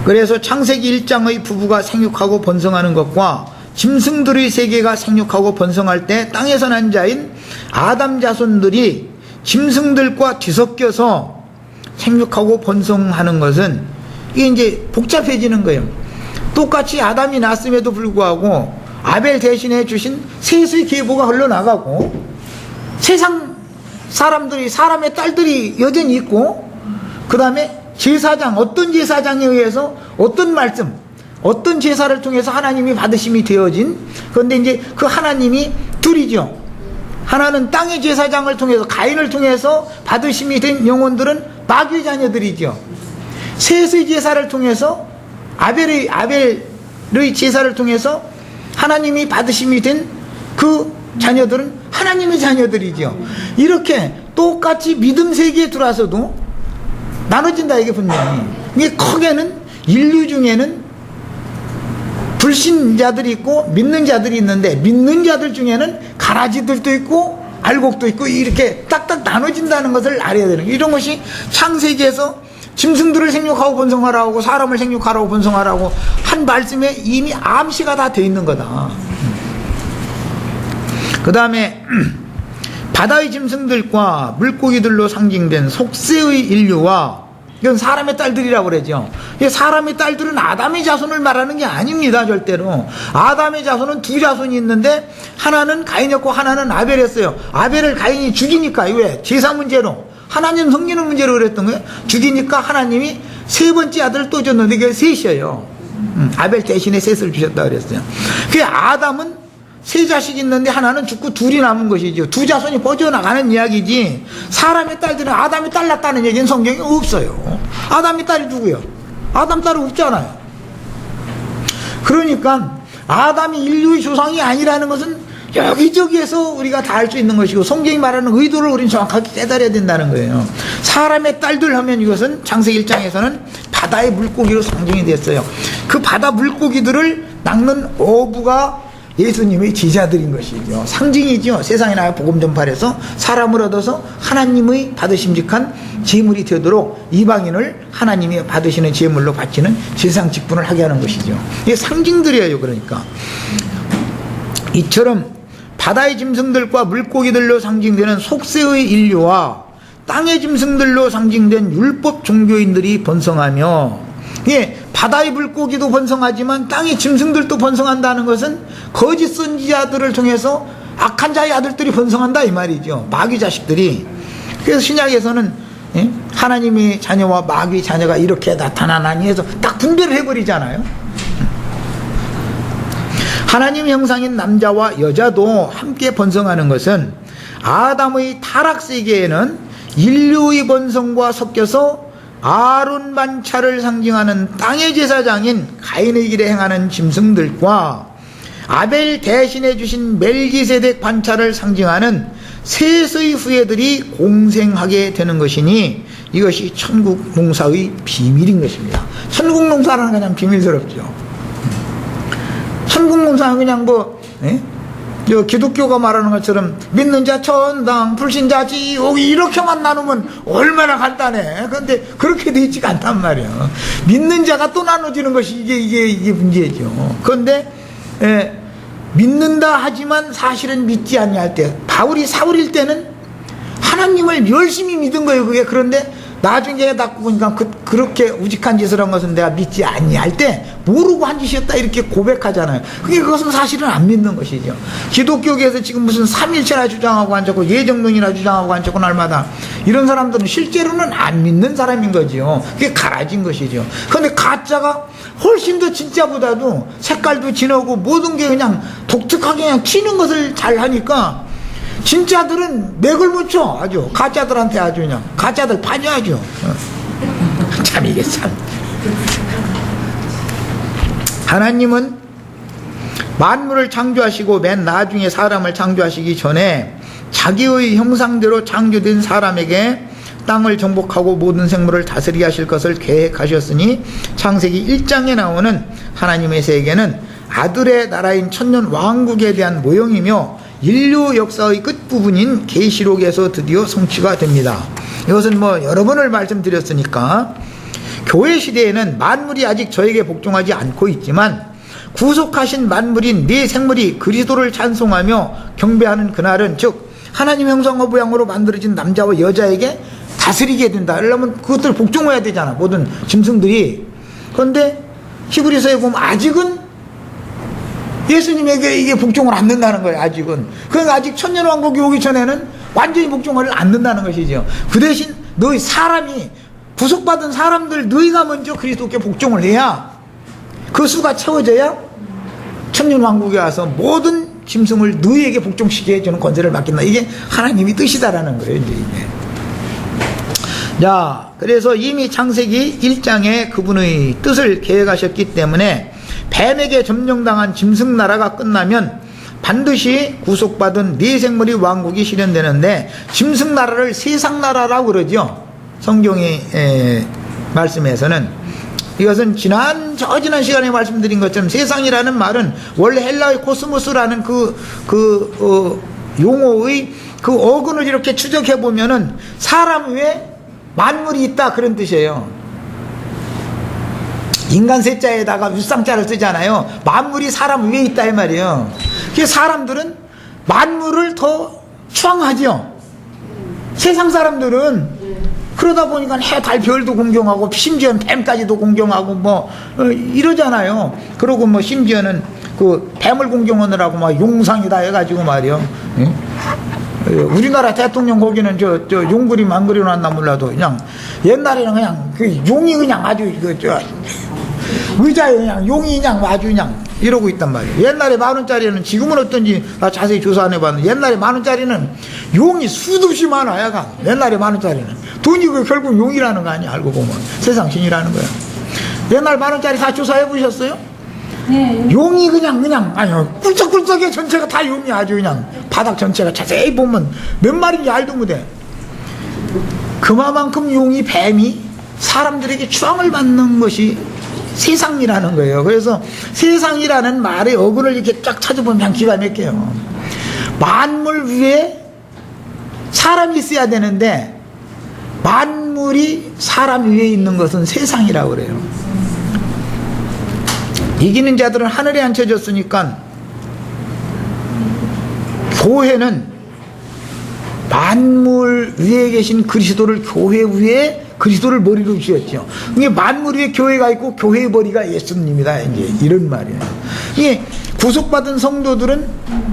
그래서 창세기 1장의 부부가 생육하고 번성하는 것과 짐승들의 세계가 생육하고 번성할 때 땅에서 난 자인 아담 자손들이 짐승들과 뒤섞여서 생육하고 번성하는 것은 이게 이제 복잡해지는 거예요. 똑같이 아담이 낳았음에도 불구하고 아벨 대신해 주신 셋의 계보가 흘러나가고 세상 사람들이, 사람의 딸들이 여전히 있고, 그 다음에 제사장, 어떤 제사장에 의해서 어떤 말씀, 어떤 제사를 통해서 하나님이 받으심이 되어진, 그런데 이제 그 하나님이 둘이죠. 하나는 땅의 제사장을 통해서, 가인을 통해서 받으심이 된 영혼들은 마귀의 자녀들이죠. 셋의 제사를 통해서, 아벨의 제사를 통해서 하나님이 받으심이 된 그 자녀들은 하나님의 자녀들이죠. 이렇게 똑같이 믿음 세계에 들어와서도 나눠진다, 이게 분명히. 이게 크게는 인류 중에는 불신자들이 있고 믿는 자들이 있는데, 믿는 자들 중에는 가라지들도 있고 알곡도 있고 이렇게 딱딱 나눠진다는 것을 알아야 되는 거예요. 이런 것이 창세기에서 짐승들을 생육하고 번성하라고, 사람을 생육하라고 번성하라고 한 말씀에 이미 암시가 다 돼 있는 거다. 그 다음에 바다의 짐승들과 물고기들로 상징된 속세의 인류와, 이건 사람의 딸들이라고 그러죠. 사람의 딸들은 아담의 자손을 말하는 게 아닙니다. 절대로. 아담의 자손은 두 자손이 있는데 하나는 가인이었고 하나는 아벨이었어요. 아벨을 가인이 죽이니까, 왜? 제사 문제로, 하나님 섬기는 문제로 그랬던 거예요. 죽이니까 하나님이 세 번째 아들을 또 줬는데 그게 셋이에요. 아벨 대신에 셋을 주셨다 그랬어요. 그 아담은 세 자식이 있는데 하나는 죽고 둘이 남은 것이죠. 두 자손이 퍼져나가는 이야기지, 사람의 딸들은 아담이 딸 낳았다는 얘기는 성경에 없어요. 아담이 딸이 누구요? 아담 딸은 없잖아요. 그러니까 아담이 인류의 조상이 아니라는 것은 여기저기에서 우리가 다 알 수 있는 것이고, 성경이 말하는 의도를 우리는 정확하게 깨달아야 된다는 거예요. 사람의 딸들 하면 이것은 창세기 1장에서는 바다의 물고기로 상징이 됐어요. 그 바다 물고기들을 낚는 어부가 예수님의 제자들인 것이죠. 상징이죠. 세상에 나가 복음 전파해서 사람을 얻어서 하나님의 받으심직한 제물이 되도록 이방인을 하나님이 받으시는 제물로 바치는 제상 직분을 하게 하는 것이죠. 이게 상징들이에요. 그러니까 이처럼 바다의 짐승들과 물고기들로 상징되는 속세의 인류와 땅의 짐승들로 상징된 율법 종교인들이 번성하며, 예, 바다의 물고기도 번성하지만 땅의 짐승들도 번성한다는 것은 거짓 선지자들을 통해서 악한 자의 아들들이 번성한다 이 말이죠. 마귀 자식들이. 그래서 신약에서는, 예? 하나님의 자녀와 마귀 자녀가 이렇게 나타나나니 해서 딱 분별을 해버리잖아요. 하나님 형상인 남자와 여자도 함께 번성하는 것은 아담의 타락 세계에는 인류의 번성과 섞여서 아론 반차를 상징하는 땅의 제사장인 가인의 길에 행하는 짐승들과 아벨 대신해 주신 멜기세덱 반차를 상징하는 셋의 후예들이 공생하게 되는 것이니 이것이 천국 농사의 비밀인 것입니다. 천국 농사라는 그냥 비밀스럽죠. 천국 농사는 그냥 기독교가 말하는 것처럼 믿는 자 천당, 불신자 지옥 이렇게만 나누면 얼마나 간단해. 그런데 그렇게 돼 있지가 않단 말이야. 믿는 자가 또 나눠지는 것이 이게 문제죠. 그런데 믿는다 하지만 사실은 믿지 아니할 때, 바울이 사울일 때는 하나님을 열심히 믿은 거예요. 그게. 그런데 나중에 딱 보니까 그렇게 우직한 짓을 한 것은 내가 믿지 아니할 때 모르고 한 짓이었다 이렇게 고백하잖아요. 그것은 사실은 안 믿는 것이죠. 기독교계에서 지금 무슨 삼일체나 주장하고 앉았고 예정론이나 주장하고 앉았고 날마다 이런 사람들은 실제로는 안 믿는 사람인 거죠. 그게 가라진 것이죠. 그런데 가짜가 훨씬 더 진짜보다도 색깔도 진하고 모든 게 그냥 독특하게 그냥 튀는 것을 잘 하니까 진짜들은 맥을 못 쳐. 아주 가짜들한테 아주 그냥 가짜들 파녀하죠. 참 이게 참. 하나님은 만물을 창조하시고 맨 나중에 사람을 창조하시기 전에 자기의 형상대로 창조된 사람에게 땅을 정복하고 모든 생물을 다스리게 하실 것을 계획하셨으니 창세기 1장에 나오는 하나님의 세계는 아들의 나라인 천년 왕국에 대한 모형이며 인류 역사의 끝부분인 계시록에서 드디어 성취가 됩니다. 이것은 여러 번을 말씀드렸으니까 교회 시대에는 만물이 아직 저에게 복종하지 않고 있지만 구속하신 만물인 네 생물이 그리스도를 찬송하며 경배하는 그날은, 즉 하나님 형상과 모양으로 만들어진 남자와 여자에게 다스리게 된다. 그러려면 그것들 복종해야 되잖아, 모든 짐승들이. 그런데 히브리서에 보면 아직은 예수님에게 이게 복종을 않는다는 거예요. 아직은. 그러니까 아직 천년왕국이 오기 전에는 완전히 복종을 않는다는 것이죠. 그 대신 너희 사람이, 구속받은 사람들 너희가 먼저 그리스도께 복종을 해야, 그 수가 채워져야 천년왕국에 와서 모든 짐승을 너희에게 복종시키게 해주는 권세를 맡긴다. 이게 하나님이 뜻이다라는 거예요. 이제 이게. 자, 그래서 이미 창세기 1장에 그분의 뜻을 계획하셨기 때문에 뱀에게 점령당한 짐승나라가 끝나면 반드시 구속받은 네 생물의 왕국이 실현되는데, 짐승나라를 세상나라라고 그러죠. 성경의 말씀에서는. 이것은 저지난 시간에 말씀드린 것처럼 세상이라는 말은 원래 헬라의 코스모스라는 용어의 그 어근을 이렇게 추적해 보면은 사람 위에 만물이 있다, 그런 뜻이에요. 인간 세자에다가 윗상자를 쓰잖아요. 만물이 사람 위에 있다 이 말이에요. 그래서 사람들은 만물을 더 추앙하죠. 세상 사람들은 그러다 보니까 해, 달, 별도 공경하고 심지어는 뱀까지도 공경하고 이러잖아요. 그러고 심지어는 그 뱀을 공경하느라고 용상이다 해가지고 말이요. 우리나라 대통령 거기는 용 그림 안 그려놨나 몰라도 그냥 옛날에는 그냥 그 용이 그냥 아주 의자에 그냥 용이 그냥 아주 그냥 이러고 있단 말이에요. 옛날에 10,000원짜리는, 지금은 어떤지 나 자세히 조사 안 해봤는데 옛날에 10,000원짜리는 용이 수도 없이 많아요. 옛날에 10,000원짜리는 돈이 결국 용이라는 거 아니야. 알고 보면 세상 신이라는 거야. 옛날 10,000원짜리 다 조사해 보셨어요? 네. 용이 그냥 아니요, 꿀쩍꿀쩍해. 전체가 다 용이 아주 그냥 바닥 전체가 자세히 보면 몇 마리인지 알도 못해. 그만큼 용이, 뱀이 사람들에게 추앙을 받는 것이 세상이라는 거예요. 그래서 세상이라는 말의 어근을 이렇게 쫙 찾아보면 그냥 기가 막혀요. 만물 위에 사람이 있어야 되는데 만물이 사람 위에 있는 것은 세상이라고 그래요. 이기는 자들은 하늘에 앉혀졌으니까 교회는 만물 위에 계신 그리스도를, 교회 위에 그리스도를 머리로 지었죠. 이게 만물 위에 교회가 있고 교회의 머리가 예수님이다, 이제 이런 말이에요. 이 구속받은 성도들은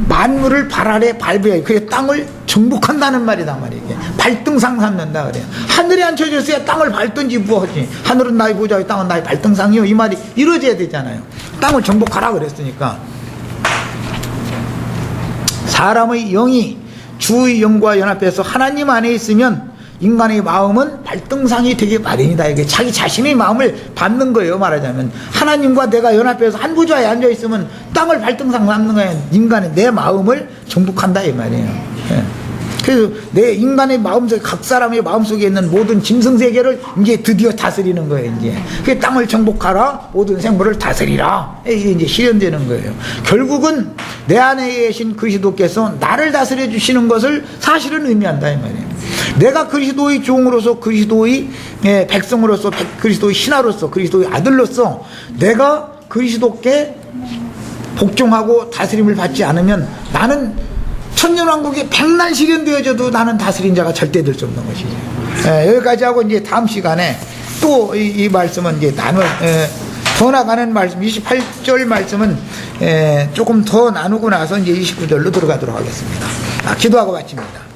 만물을 발 아래 밟아야, 그래 땅을 정복한다는 말이다 말이에요. 발등상 삼는다 그래요. 하늘에 앉혀졌어야 땅을 밟든지 뭐하지. 하늘은 나의 보좌요, 땅은 나의 발등상이요, 이 말이 이루어져야 되잖아요. 땅을 정복하라 그랬으니까. 사람의 영이 주의 영과 연합해서 하나님 안에 있으면 인간의 마음은 발등상이 되게 마련이다. 이게 자기 자신의 마음을 받는 거예요. 말하자면 하나님과 내가 연합해서 한 부좌에 앉아 있으면 땅을 발등상 남는 거예요. 인간의 내 마음을 정복한다 이 말이에요. 예. 그래서 내 인간의 마음속, 각 사람의 마음속에 있는 모든 짐승세계를 이제 드디어 다스리는 거예요. 이제 그 땅을 정복하라, 모든 생물을 다스리라. 이게 이제 실현되는 거예요. 결국은 내 안에 계신 그리스도께서 나를 다스려 주시는 것을 사실은 의미한다 이 말이에요. 내가 그리스도의 종으로서, 그리스도의 백성으로서, 그리스도의 신하로서, 그리스도의 아들로서 내가 그리스도께 복종하고 다스림을 받지 않으면 나는 천년왕국이 백날 실현되어져도 나는 다스린 자가 절대 될 수 없는 것이죠. 여기까지 하고 이제 다음 시간에 또 이 말씀은 이제 더 나가는 말씀, 28절 말씀은 조금 더 나누고 나서 이제 29절로 들어가도록 하겠습니다. 기도하고 마칩니다.